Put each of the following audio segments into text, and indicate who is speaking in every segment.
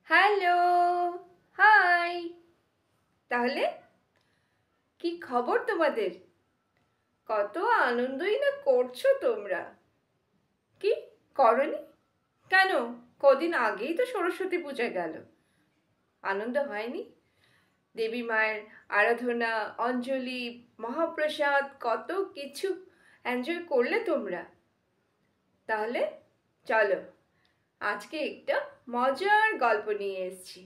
Speaker 1: Hello, high. তাহলে কি খবর তোমাদের? কত আনন্দই না করছো তোমরা। কি করনি? কেন? কদিন আগেই তো সরস্বতী পূজা গেল। আনন্দ হয়নি? দেবী মায়ের আরাধনা, অঞ্জলি, মহাপ্রসাদ, কত কিছু এনজয় করলে তোমরা। তাহলে চলো, আজকে একটা মজার গল্প নিয়ে এসেছি।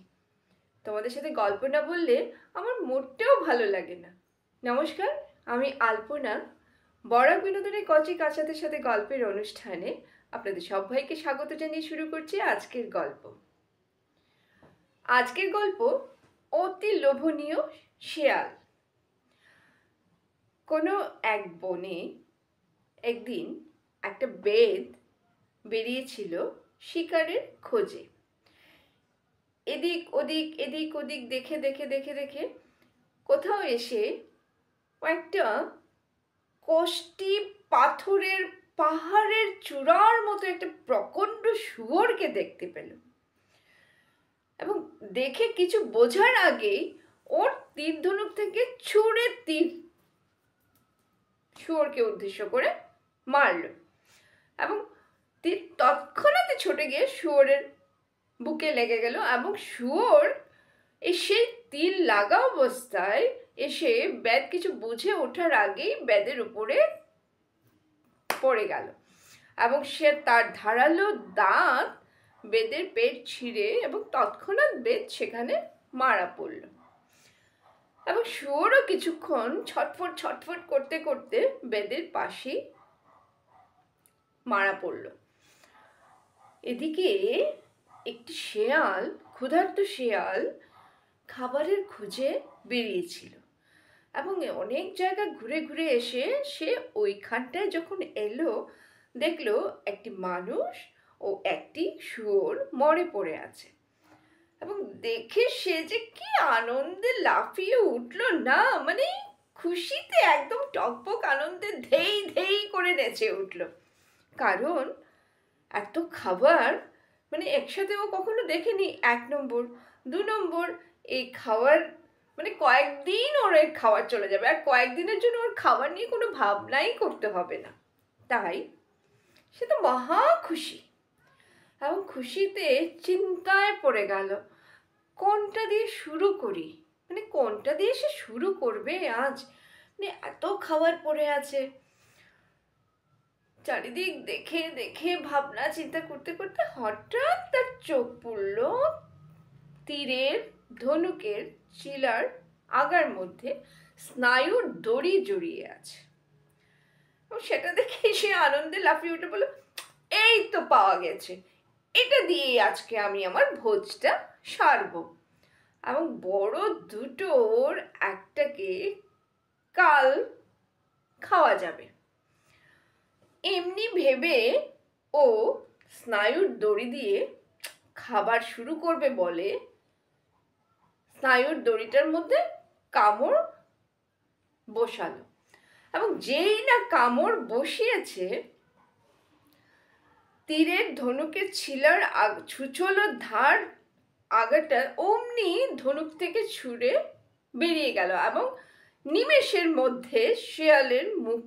Speaker 1: তোমাদের সাথে গল্প না বললে আমার মোটেও ভালো লাগে না। নমস্কার, আমি আলপনা। বরাক বিনোদনের কচি কাঁচাদের সাথে গল্পের অনুষ্ঠানে আপনাদের সবাইকে স্বাগত জানিয়ে শুরু করছি আজকের গল্প। আজকের গল্প অতি লোভনীয় শেয়াল। কোনো এক বনে একদিন একটা বেদ বেরিয়েছিল শিকারের খোঁজে। এদিক ওদিক দেখে দেখে দেখে দেখে কোথাও এসে একটা কষ্টি পাথরের পাহাড়ের চূড়ার মতো একটা প্রকাণ্ড শুয়োরকে দেখতে পেল এবং দেখে কিছু বোঝার আগেই ওর তীর ধনুক থেকে ছুঁড়ে তীর শুয়োরকে উদ্দেশ্য করে মারল এবং তীর তৎক্ষণাৎ ছুটে গিয়ে শুয়োরের বুকে লেগে গেল এবং শুয়োর সেই তীর লাগা অবস্থায় এসে বেদ কিছু বুঝে ওঠার আগেই বেদের উপরে পড়ে গেল এবং সে তার ধারালো দাঁত বেদের পেট ছিঁড়ে এবং তৎক্ষণাৎ বেদ সেখানে মারা পড়ল এবং শুয়োরও কিছুক্ষণ ছটফট ছটফট করতে করতে বেদের পাশেই মারা পড়ল। এদিকে একটি শেয়াল, ক্ষুধার্ত শেয়াল, খাবারের খোঁজে বেরিয়েছিল এবং অনেক জায়গা ঘুরে ঘুরে এসে সে ওইখানটায় যখন এলো দেখলো একটি মানুষ ও একটি শুয়োর মরে পড়ে আছে এবং দেখে সে যে কি আনন্দে লাফিয়ে উঠলো না, মানে খুশিতে একদম টকবক আনন্দে ধেই ধেই করে নেচে উঠলো। কারণ এত খাবার মানে একসাথে ও কখনো দেখেনি। 1 নম্বর, 2 নম্বর, এই খাওয়ার মানে কয়েকদিন ওর এই খাবার চলে যাবে আর কয়েকদিনের জন্য ওর খাবার নিয়ে কোনো ভাবনাই করতে হবে না। তাই সে তো মহা খুশি এবং খুশিতে চিন্তায় পড়ে গেল কোনটা দিয়ে শুরু করি, মানে কোনটা দিয়ে সে শুরু করবে আজ, মানে এত খাবার পড়ে আছে। চারিদিক দেখে দেখে ভাবনা চিন্তা করতে করতে হঠাৎ তার চোখ পড়ল তীরের ধনুকের চিলার আগার মধ্যে স্নায়ুর দড়ি জড়িয়ে আছে এবং সেটা দেখে সে আনন্দে লাফিয়ে উঠে বলল, এই তো পাওয়া গেছে, এটা দিয়েই আজকে আমি আমার ভোজটা সারবো এবং বড় দুটোর একটাকে কাল খাওয়া যাবে। এমনি ভেবে ও স্নায়ুর দড়ি দিয়ে খাবার শুরু করবে বলে স্নায়ুর দড়িটার মধ্যে কামড় বসালো এবং যেই না কামড় বসিয়েছে তীরের ধনুকের ছিলার ছুঁচলো ধার আগাটা অমনি ধনুক থেকে ছুঁড়ে বেরিয়ে গেল এবং নিমেষের মধ্যে শিয়ালের মুখ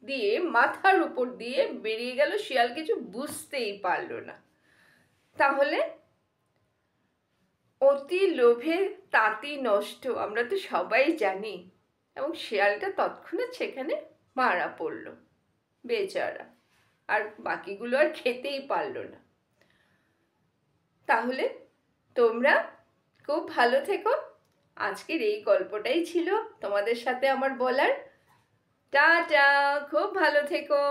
Speaker 1: দিয়ে মাথার উপর দিয়ে বেরিয়ে গেল। শিয়াল কিছু বুঝতেই পারল না। তাহলে অতি লোভে তাঁতি নষ্ট, আমরা তো সবাই জানি। এবং শিয়ালটা তৎক্ষণাৎ সেখানে মারা পড়ল বেচারা, আর বাকিগুলো আর খেতেই পারল না। তাহলে তোমরা খুব ভালো থেকো। আজকের এই গল্পটাই ছিল তোমাদের সাথে আমার বলার। টাটা, খুব ভালো থেকো।